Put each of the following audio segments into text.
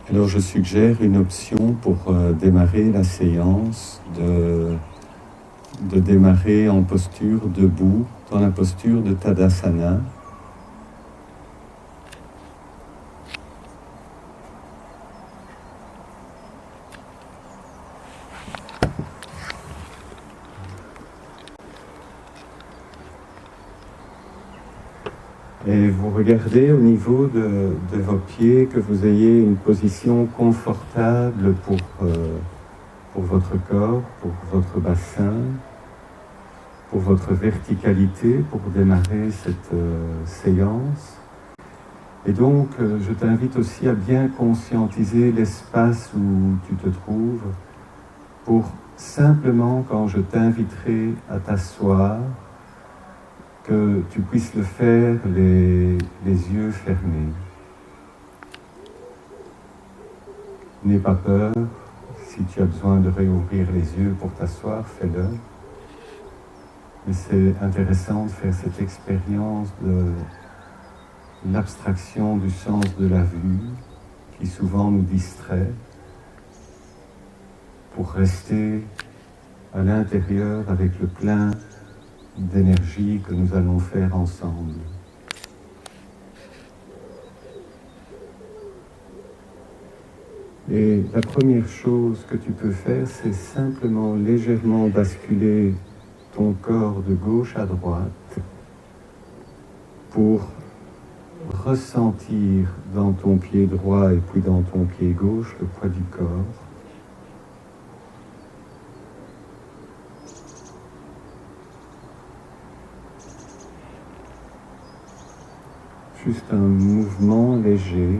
Alors je suggère une option pour démarrer la séance, de démarrer en posture debout, dans la posture de Tadasana. Et vous regardez au niveau de vos pieds que vous ayez une position confortable pour votre corps, pour votre bassin, pour votre verticalité, pour démarrer cette séance. Et donc, je t'invite aussi à bien conscientiser l'espace où tu te trouves pour simplement, quand je t'inviterai à t'asseoir, que tu puisses le faire les yeux fermés. N'aie pas peur, si tu as besoin de réouvrir les yeux pour t'asseoir, fais-le. Mais c'est intéressant de faire cette expérience de l'abstraction du sens de la vue, qui souvent nous distrait, pour rester à l'intérieur avec le plein d'énergie que nous allons faire ensemble. Et la première chose que tu peux faire, c'est simplement légèrement basculer ton corps de gauche à droite pour ressentir dans ton pied droit et puis dans ton pied gauche le poids du corps. Juste un mouvement léger.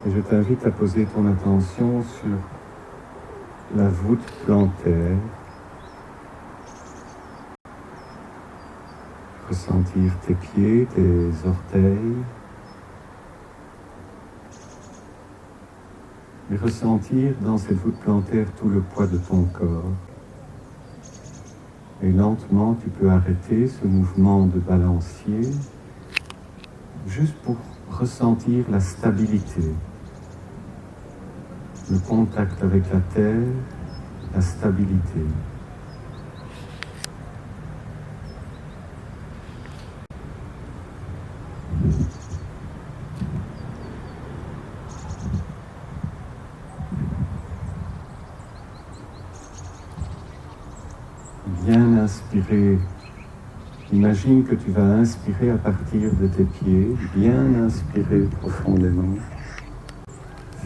Et je t'invite à poser ton attention sur la voûte plantaire. Ressentir tes pieds, tes orteils. Et ressentir dans cette voûte plantaire tout le poids de ton corps. Et lentement, tu peux arrêter ce mouvement de balancier, juste pour ressentir la stabilité, le contact avec la terre, la stabilité. Bien inspirer. Imagine que tu vas inspirer à partir de tes pieds, bien inspirer profondément.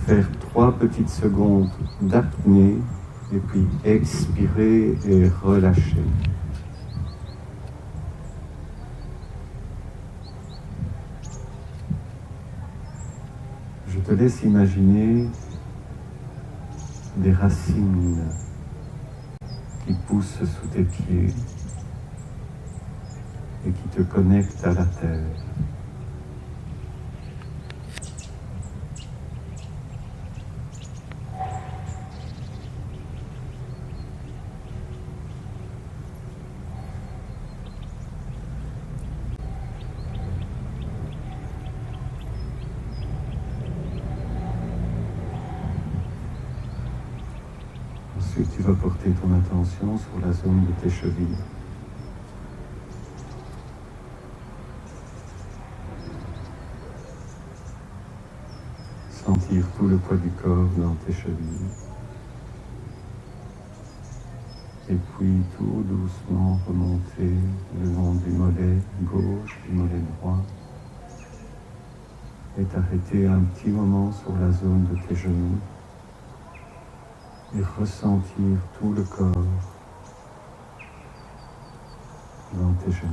Faire 3 petites secondes d'apnée et puis expirer et relâcher. Je te laisse imaginer des racines qui poussent sous tes pieds et qui te connectent à la terre. Ensuite, tu vas porter ton attention sur la zone de tes chevilles. Sentir tout le poids du corps dans tes chevilles. Et puis tout doucement remonter le long du mollet gauche, du mollet droit. Et t'arrêter un petit moment sur la zone de tes genoux. Et ressentir tout le corps dans tes genoux.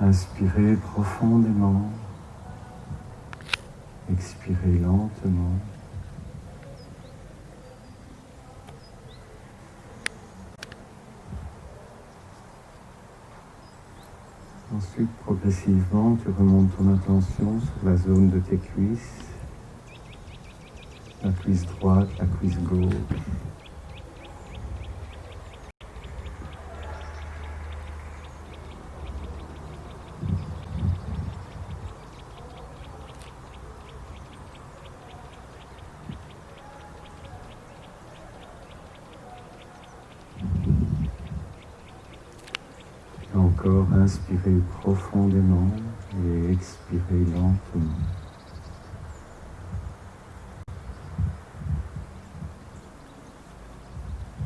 Inspirez profondément, expirez lentement. Ensuite, progressivement, tu remontes ton attention sur la zone de tes cuisses, la cuisse droite, la cuisse gauche. corps, inspirez profondément et expirez lentement.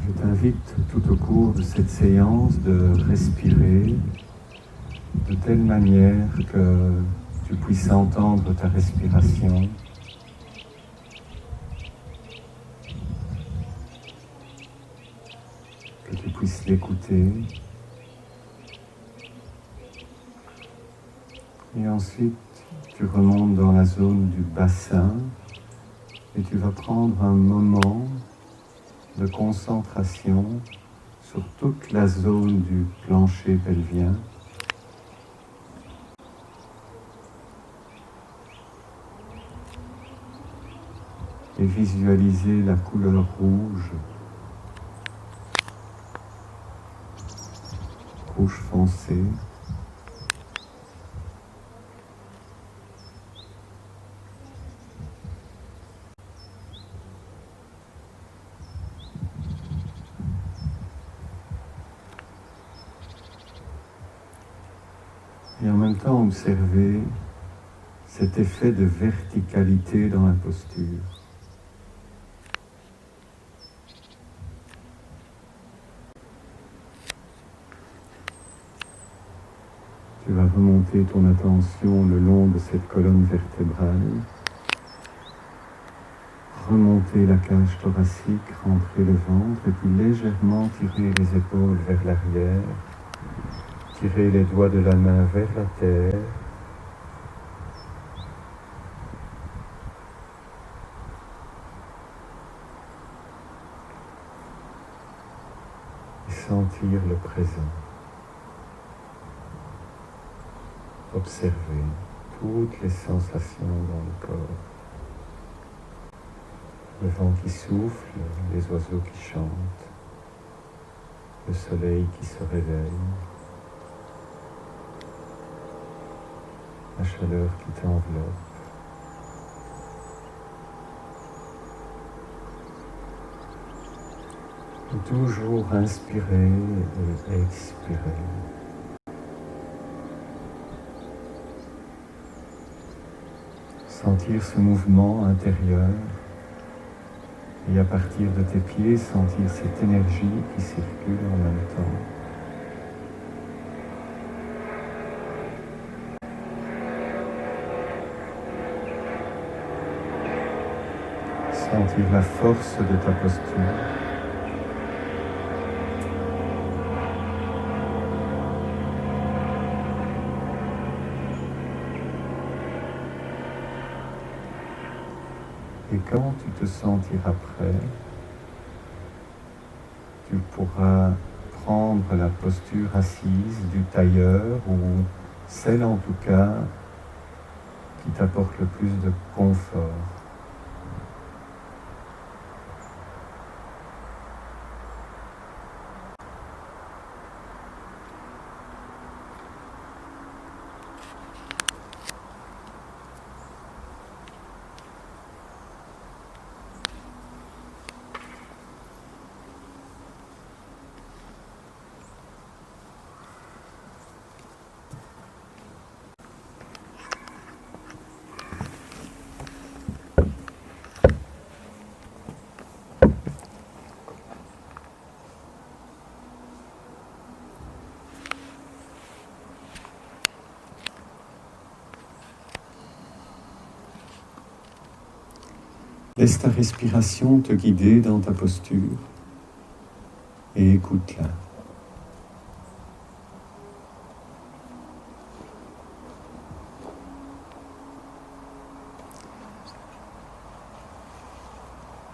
Je t'invite tout au cours de cette séance de respirer de telle manière que tu puisses entendre ta respiration, que tu puisses l'écouter. Et ensuite, tu remontes dans la zone du bassin et tu vas prendre un moment de concentration sur toute la zone du plancher pelvien. Et visualiser la couleur rouge foncé. Et en même temps observer cet effet de verticalité dans la posture. Tu vas remonter ton attention le long de cette colonne vertébrale, remonter la cage thoracique, rentrer le ventre et puis légèrement tirer les épaules vers l'arrière, tirer les doigts de la main vers la terre. Et sentir le présent. Observer toutes les sensations dans le corps. Le vent qui souffle, les oiseaux qui chantent, le soleil qui se réveille, la chaleur qui t'enveloppe. Et toujours inspirer et expirer. Sentir ce mouvement intérieur et à partir de tes pieds, sentir cette énergie qui circule en même temps. Sentir la force de ta posture. Et quand tu te sentiras prêt, tu pourras prendre la posture assise du tailleur ou celle en tout cas qui t'apporte le plus de confort. Laisse ta respiration te guider dans ta posture et écoute-la.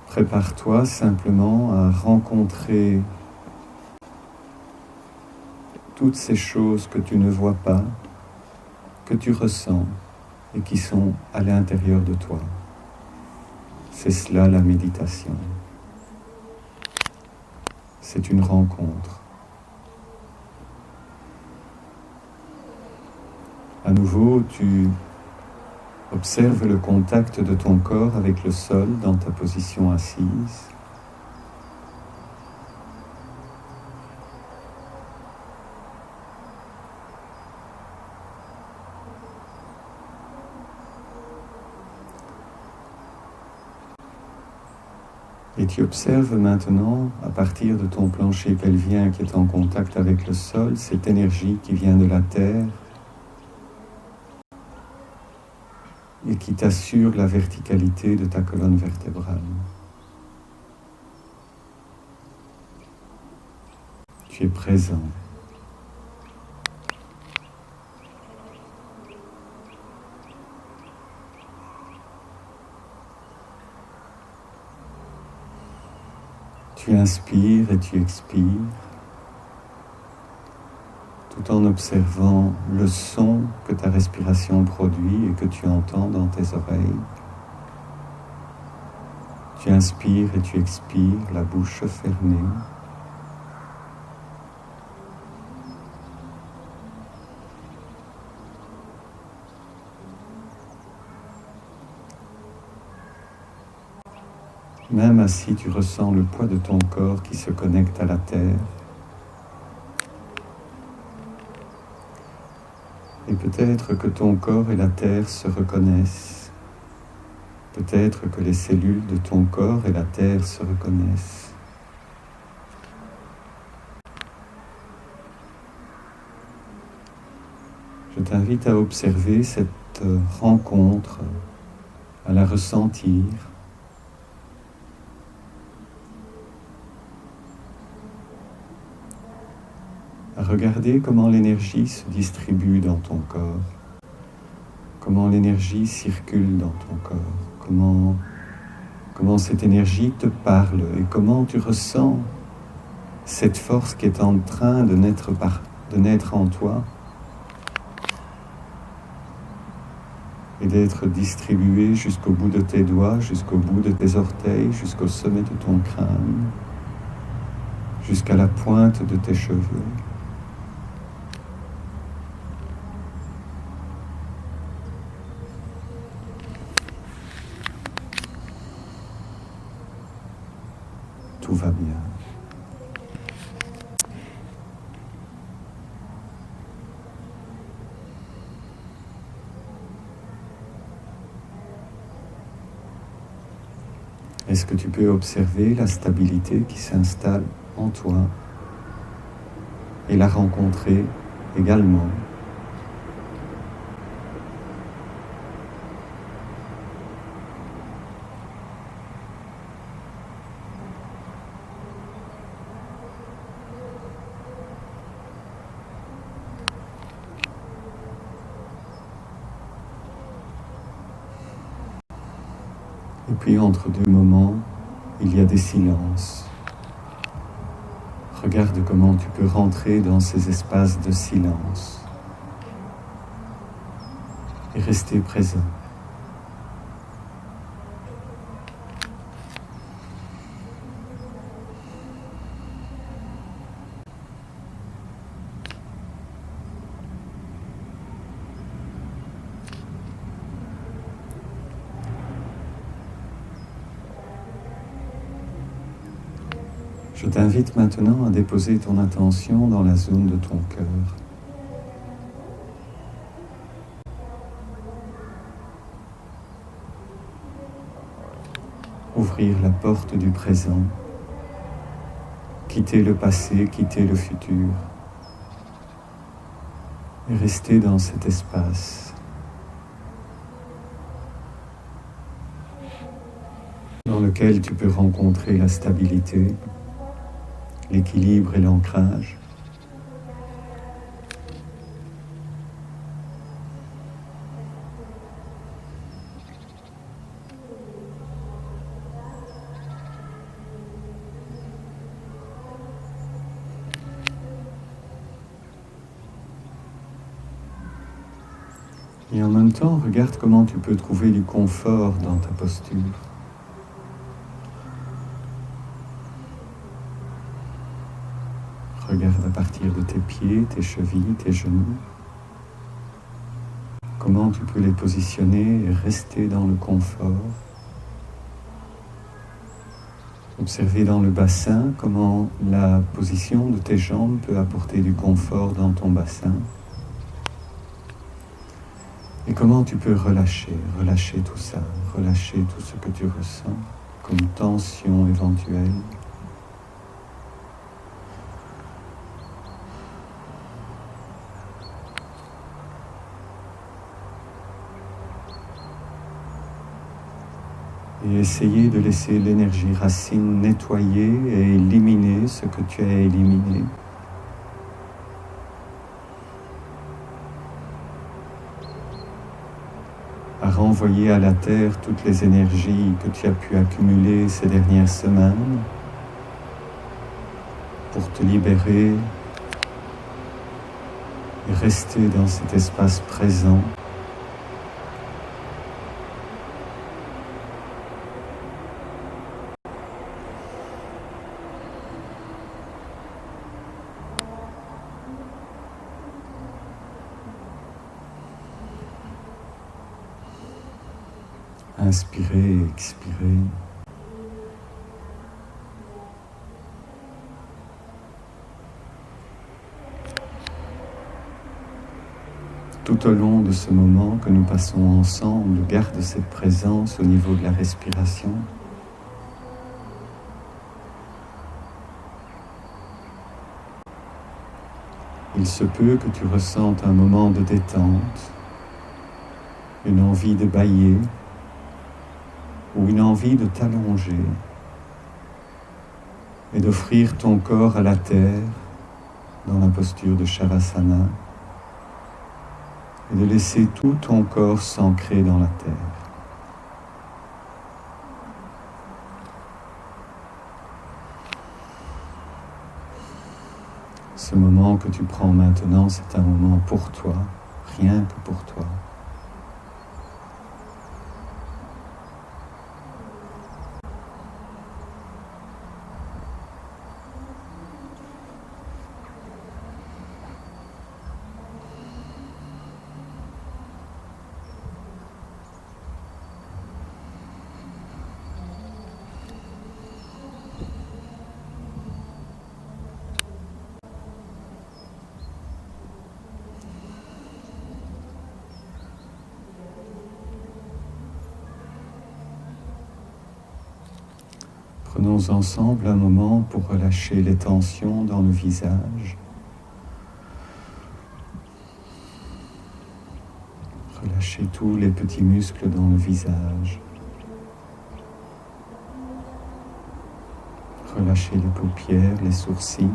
Prépare-toi simplement à rencontrer toutes ces choses que tu ne vois pas, que tu ressens et qui sont à l'intérieur de toi. C'est cela la méditation. C'est une rencontre. À nouveau, tu observes le contact de ton corps avec le sol dans ta position assise. Et tu observes maintenant, à partir de ton plancher pelvien qui est en contact avec le sol, cette énergie qui vient de la terre et qui t'assure la verticalité de ta colonne vertébrale. Tu es présent. Tu inspires et tu expires, tout en observant le son que ta respiration produit et que tu entends dans tes oreilles. Tu inspires et tu expires, la bouche fermée. Même assis, tu ressens le poids de ton corps qui se connecte à la terre. Et peut-être que ton corps et la terre se reconnaissent. Peut-être que les cellules de ton corps et la terre se reconnaissent. Je t'invite à observer cette rencontre, à la ressentir. À regarder comment l'énergie se distribue dans ton corps, comment l'énergie circule dans ton corps, comment cette énergie te parle et comment tu ressens cette force qui est en train de naître en toi et d'être distribuée jusqu'au bout de tes doigts, jusqu'au bout de tes orteils, jusqu'au sommet de ton crâne, jusqu'à la pointe de tes cheveux. Tout va bien. Est-ce que tu peux observer la stabilité qui s'installe en toi et la rencontrer également ? Et puis entre deux moments, il y a des silences. Regarde comment tu peux rentrer dans ces espaces de silence et rester présent. Je t'invite maintenant à déposer ton attention dans la zone de ton cœur. Ouvrir la porte du présent, quitter le passé, quitter le futur, et rester dans cet espace, dans lequel tu peux rencontrer la stabilité, l'équilibre et l'ancrage. Et en même temps, regarde comment tu peux trouver du confort dans ta posture. Regarde à partir de tes pieds, tes chevilles, tes genoux, comment tu peux les positionner et rester dans le confort. Observez dans le bassin comment la position de tes jambes peut apporter du confort dans ton bassin. Et comment tu peux relâcher tout ça, relâcher tout ce que tu ressens. comme tension éventuelle. Et essayer de laisser l'énergie racine nettoyer et éliminer ce que tu as éliminé. À renvoyer à la terre toutes les énergies que tu as pu accumuler ces dernières semaines pour te libérer et rester dans cet espace présent. Inspirez et expirez. Tout au long de ce moment que nous passons ensemble, garde cette présence au niveau de la respiration. Il se peut que tu ressentes un moment de détente, une envie de bâiller, ou une envie de t'allonger et d'offrir ton corps à la terre dans la posture de Shavasana et de laisser tout ton corps s'ancrer dans la terre. Ce moment que tu prends maintenant, c'est un moment pour toi, rien que pour toi. Prenons ensemble un moment pour relâcher les tensions dans le visage. Relâchez tous les petits muscles dans le visage. Relâchez les paupières, les sourcils.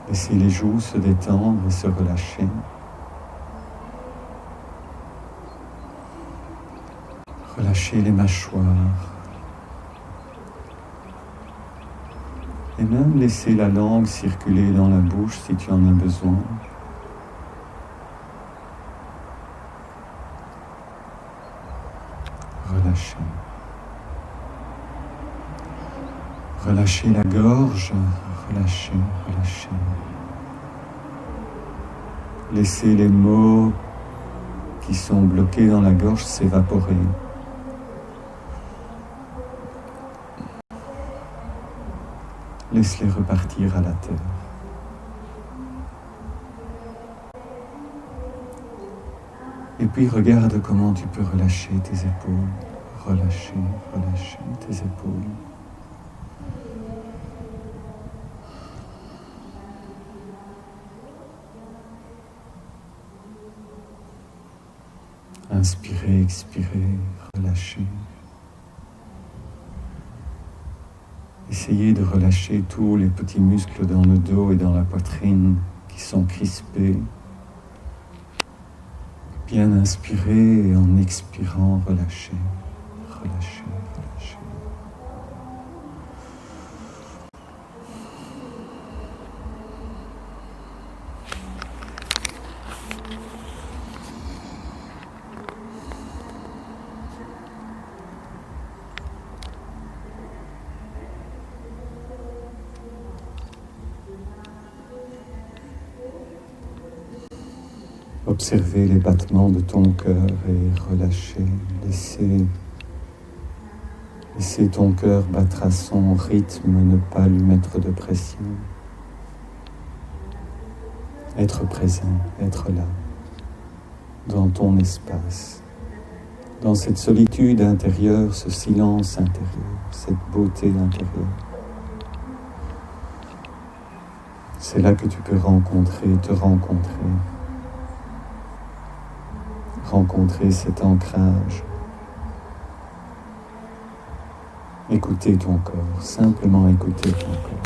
Laissez les joues se détendre et se relâcher. Relâchez les mâchoires. Et même laissez la langue circuler dans la bouche si tu en as besoin. Relâchez. Relâchez la gorge. Relâchez, relâchez. Laissez les mots qui sont bloqués dans la gorge s'évaporer. Laisse-les repartir à la terre. Et puis regarde comment tu peux relâcher tes épaules. Relâcher, relâcher tes épaules. Inspirez, expirez, relâchez. Essayez de relâcher tous les petits muscles dans le dos et dans la poitrine qui sont crispés. Bien inspirer et en expirant, relâcher, relâcher, relâcher. Observez les battements de ton cœur et relâchez. Laissez ton cœur battre à son rythme, ne pas lui mettre de pression. Être présent, être là, dans ton espace, dans cette solitude intérieure, ce silence intérieur, cette beauté intérieure. C'est là que tu peux te rencontrer cet ancrage. Écouter ton corps, simplement écouter ton corps.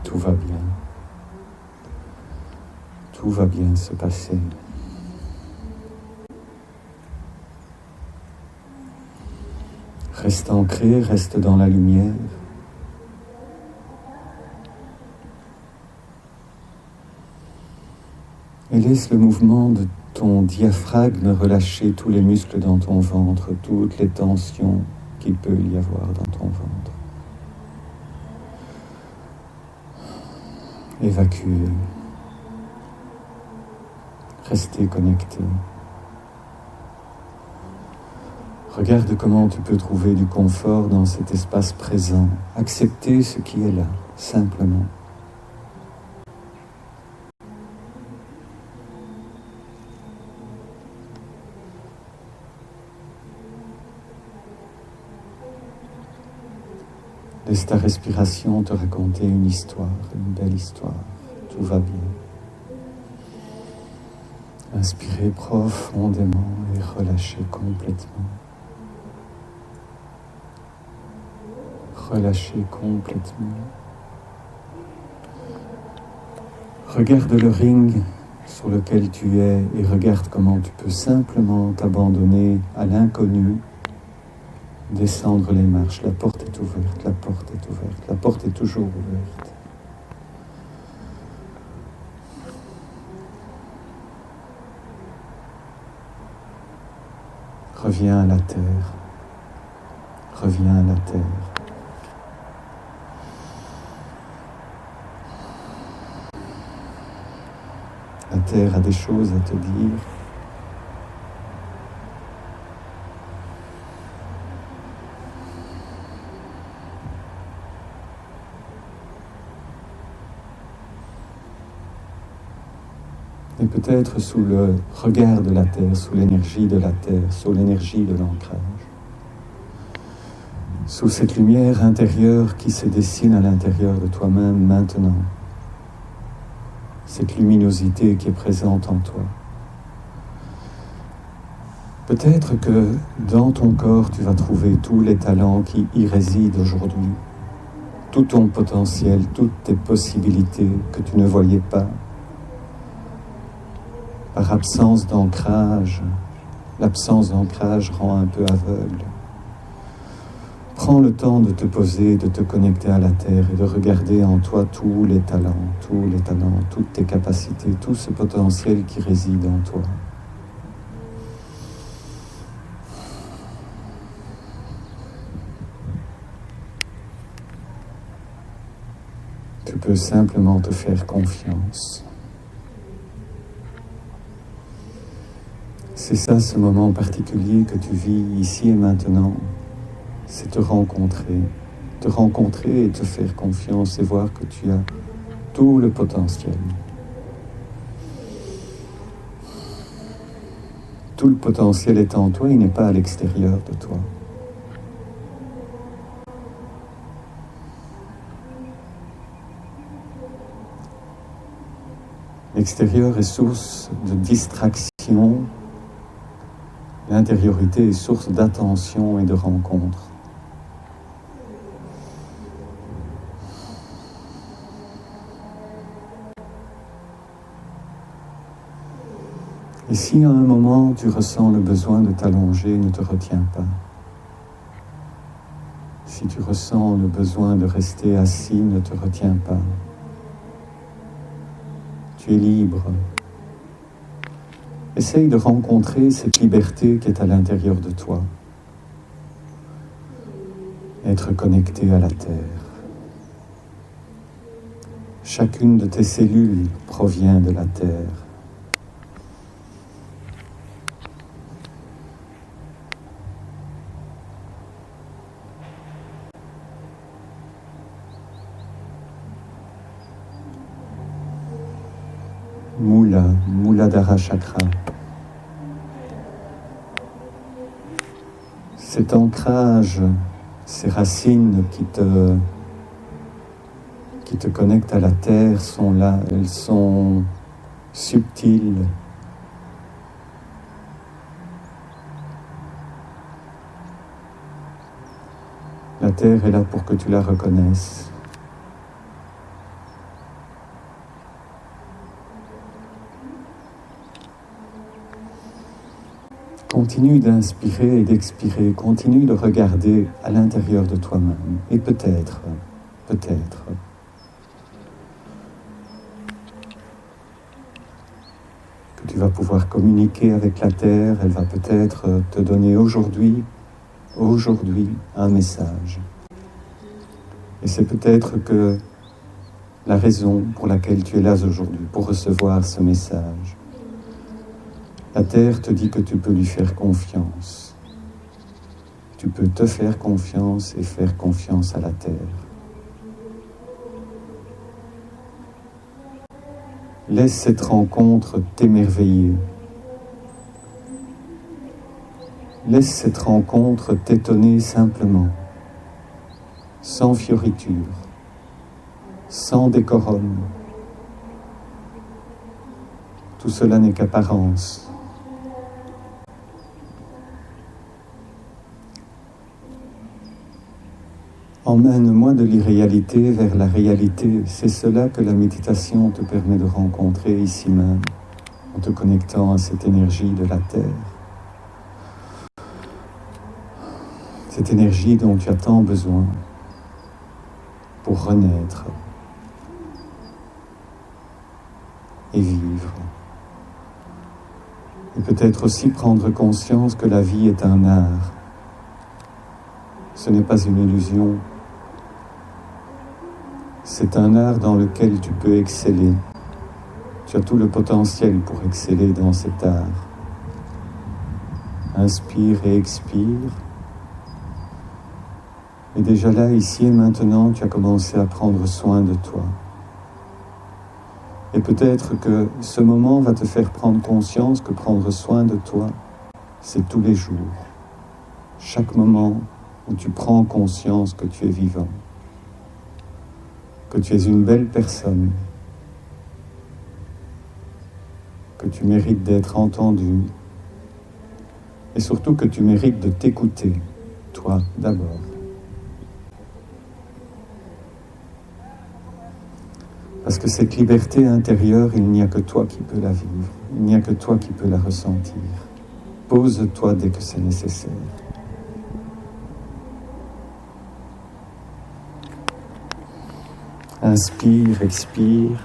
Tout va bien. Tout va bien se passer. Reste ancré, reste dans la lumière. Et laisse le mouvement de ton diaphragme relâcher tous les muscles dans ton ventre, toutes les tensions qu'il peut y avoir dans ton ventre. Évacuer. Rester connecté. Regarde comment tu peux trouver du confort dans cet espace présent. Accepter ce qui est là, simplement. Laisse ta respiration te raconter une histoire, une belle histoire. Tout va bien. Inspirez profondément et relâchez complètement. Relâchez complètement. Regarde le ring sur lequel tu es et regarde comment tu peux simplement t'abandonner à l'inconnu, descendre les marches. La porte est ouverte, la porte est ouverte, la porte est toujours ouverte. Reviens à la terre. Reviens à la terre. La terre a des choses à te dire. Et peut-être sous le regard de la terre, sous l'énergie de la terre, sous l'énergie de l'ancrage, sous cette lumière intérieure qui se dessine à l'intérieur de toi-même maintenant, cette luminosité qui est présente en toi. Peut-être que dans ton corps, tu vas trouver tous les talents qui y résident aujourd'hui, tout ton potentiel, toutes tes possibilités que tu ne voyais pas. Par absence d'ancrage, l'absence d'ancrage rend un peu aveugle. Prends le temps de te poser, de te connecter à la terre et de regarder en toi tous les talents, toutes tes capacités, tout ce potentiel qui réside en toi. Tu peux simplement te faire confiance. C'est ça, ce moment particulier que tu vis ici et maintenant. C'est te rencontrer et te faire confiance et voir que tu as tout le potentiel. Tout le potentiel est en toi, il n'est pas à l'extérieur de toi. L'extérieur est source de distraction, l'intériorité est source d'attention et de rencontre. Et si à un moment tu ressens le besoin de t'allonger, ne te retiens pas. Si tu ressens le besoin de rester assis, ne te retiens pas. Tu es libre. Essaye de rencontrer cette liberté qui est à l'intérieur de toi. Être connecté à la terre. Chacune de tes cellules provient de la terre. Muladhara Chakra. Cet ancrage, ces racines qui te connectent à la terre sont là, elles sont subtiles. La terre est là pour que tu la reconnaisses. Continue d'inspirer et d'expirer, continue de regarder à l'intérieur de toi-même. Et peut-être, que tu vas pouvoir communiquer avec la terre, elle va peut-être te donner aujourd'hui un message. Et c'est peut-être que la raison pour laquelle tu es là aujourd'hui, pour recevoir ce message. La terre te dit que tu peux lui faire confiance. Tu peux te faire confiance et faire confiance à la terre. Laisse cette rencontre t'émerveiller. Laisse cette rencontre t'étonner simplement, sans fioriture, sans décorum. Tout cela n'est qu'apparence. Emmène-moi de l'irréalité vers la réalité. C'est cela que la méditation te permet de rencontrer ici même, en te connectant à cette énergie de la terre. Cette énergie dont tu as tant besoin pour renaître et vivre. Et peut-être aussi prendre conscience que la vie est un art. Ce n'est pas une illusion. C'est un art dans lequel tu peux exceller. Tu as tout le potentiel pour exceller dans cet art. Inspire et expire. Et déjà là, ici et maintenant, tu as commencé à prendre soin de toi. Et peut-être que ce moment va te faire prendre conscience que prendre soin de toi, c'est tous les jours. Chaque moment où tu prends conscience que tu es vivant, que tu es une belle personne, que tu mérites d'être entendu, et surtout que tu mérites de t'écouter, toi d'abord. Parce que cette liberté intérieure, il n'y a que toi qui peux la vivre, il n'y a que toi qui peux la ressentir. Pose-toi dès que c'est nécessaire. Inspire, expire.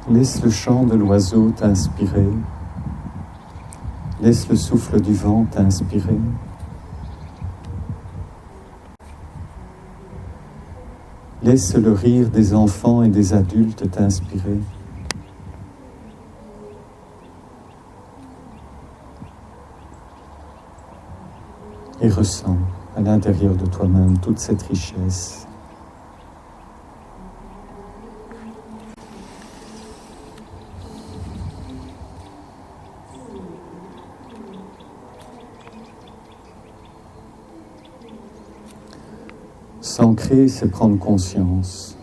Laisse le chant de l'oiseau t'inspirer. Laisse le souffle du vent t'inspirer. Laisse le rire des enfants et des adultes t'inspirer. Et ressens à l'intérieur de toi-même toute cette richesse. S'ancrer, c'est prendre conscience.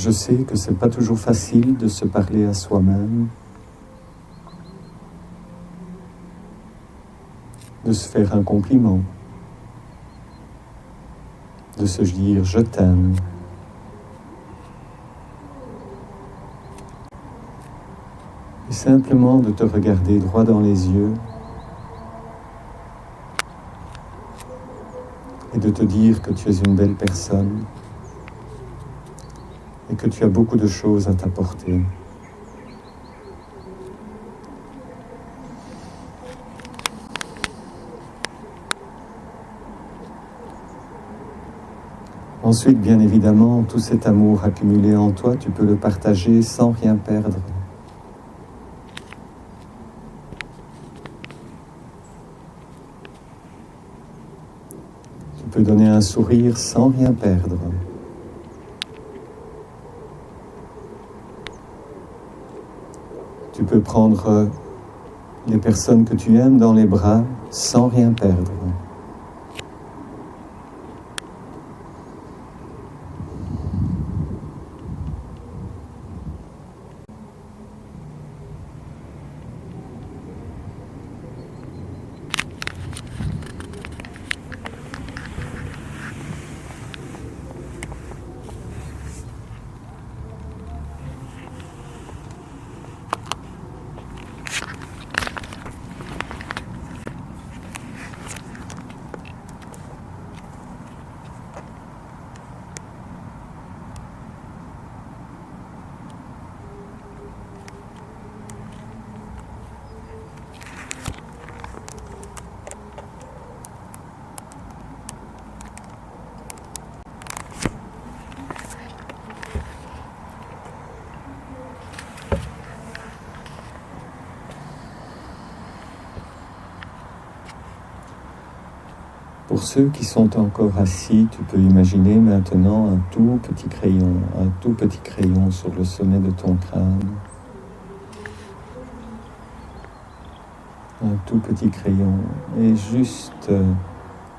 Je sais que c'est pas toujours facile de se parler à soi-même, de se faire un compliment, de se dire « je t'aime ». Et simplement de te regarder droit dans les yeux et de te dire que tu es une belle personne et que tu as beaucoup de choses à t'apporter. Ensuite, bien évidemment, tout cet amour accumulé en toi, tu peux le partager sans rien perdre. Tu peux donner un sourire sans rien perdre. Tu peux prendre les personnes que tu aimes dans les bras sans rien perdre. Pour ceux qui sont encore assis, tu peux imaginer maintenant un tout petit crayon sur le sommet de ton crâne. Un tout petit crayon. Et juste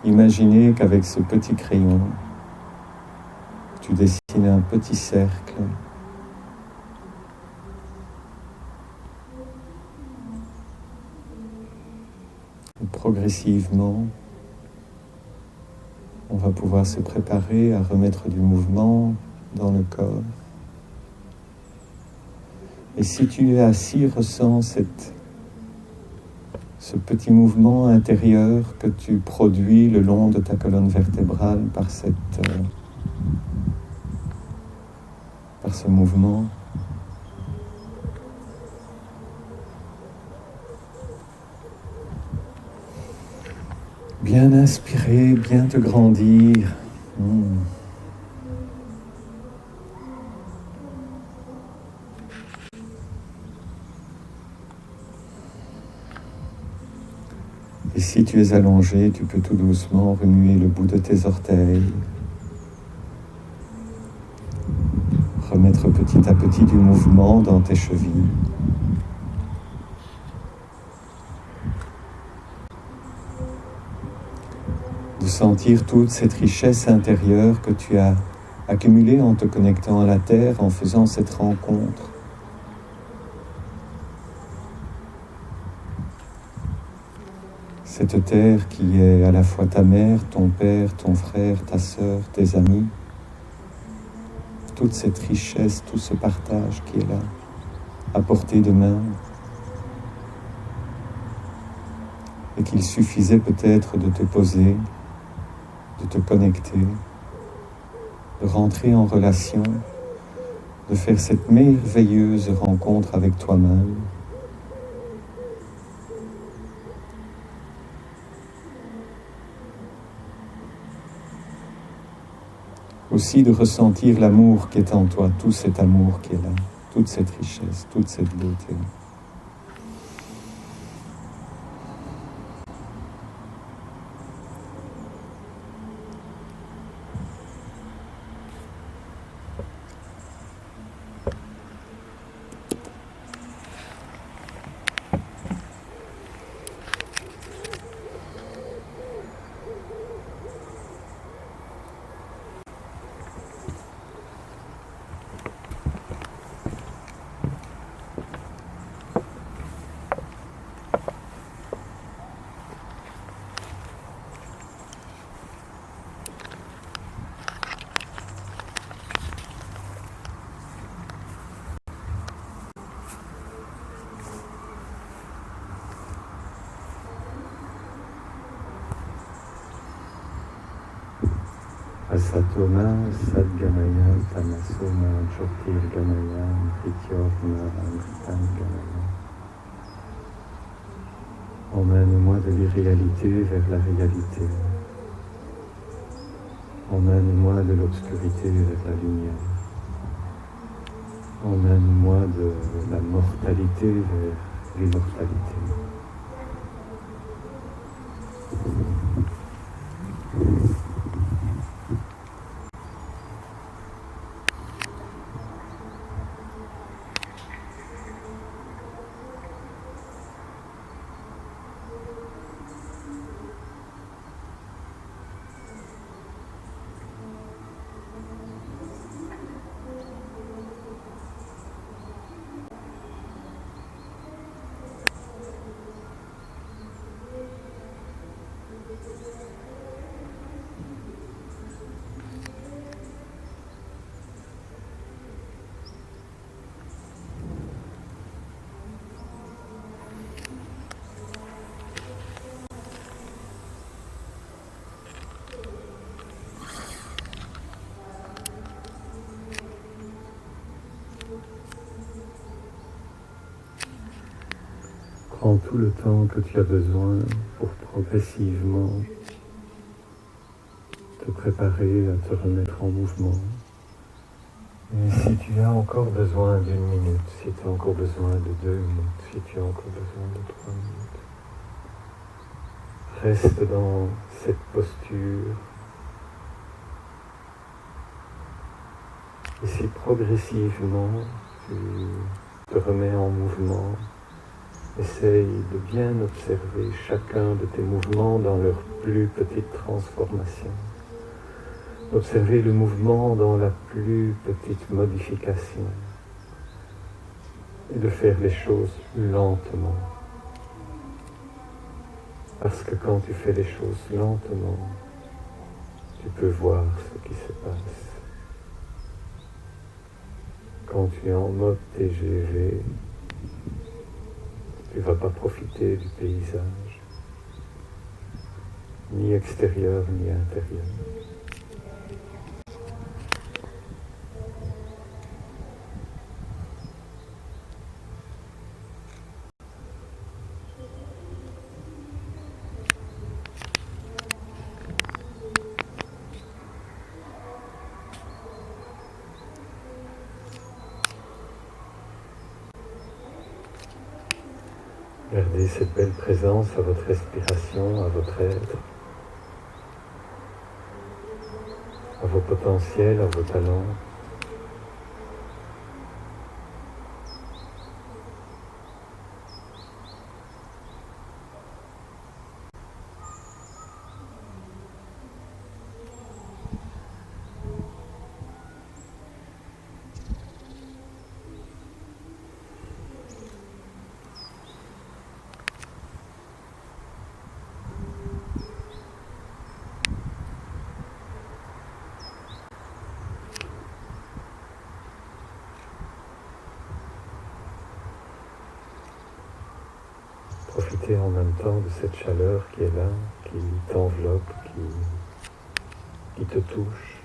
imaginer qu'avec ce petit crayon, tu dessines un petit cercle. Et progressivement, on va pouvoir se préparer à remettre du mouvement dans le corps. Et si tu es assis, ressens ce petit mouvement intérieur que tu produis le long de ta colonne vertébrale par ce mouvement. Bien inspirer, bien te grandir. Et si tu es allongé, tu peux tout doucement remuer le bout de tes orteils. Remettre petit à petit du mouvement dans tes chevilles. De sentir toute cette richesse intérieure que tu as accumulée en te connectant à la terre, en faisant cette rencontre. Cette terre qui est à la fois ta mère, ton père, ton frère, ta sœur, tes amis. Toute cette richesse, tout ce partage qui est là, à portée de main. Et qu'il suffisait peut-être de te poser, de te connecter, de rentrer en relation, de faire cette merveilleuse rencontre avec toi-même. Aussi de ressentir l'amour qui est en toi, tout cet amour qui est là, toute cette richesse, toute cette beauté. Asatoma, Sadgamaya, Tamasoma, Jyotirgamaya, Prityorma, Amritangamaya. Emmène-moi de l'irréalité vers la réalité. Emmène-moi de l'obscurité vers la lumière. Emmène-moi de la mortalité vers l'immortalité. Prends tout le temps que tu as besoin pour progressivement te préparer à te remettre en mouvement. Et si tu as encore besoin d'1 minute, si tu as encore besoin de 2 minutes, si tu as encore besoin de 3 minutes, reste dans cette posture. Et si progressivement tu te remets en mouvement, essaye de bien observer chacun de tes mouvements dans leur plus petite transformation. Observer le mouvement dans la plus petite modification. Et de faire les choses lentement. Parce que quand tu fais les choses lentement, tu peux voir ce qui se passe. Quand tu es en mode TGV, tu ne vas pas profiter du paysage, ni extérieur ni intérieur. Gardez cette belle présence à votre respiration, à votre être, à vos potentiels, à vos talents. Profitez en même temps de cette chaleur qui est là, qui t'enveloppe, qui te touche.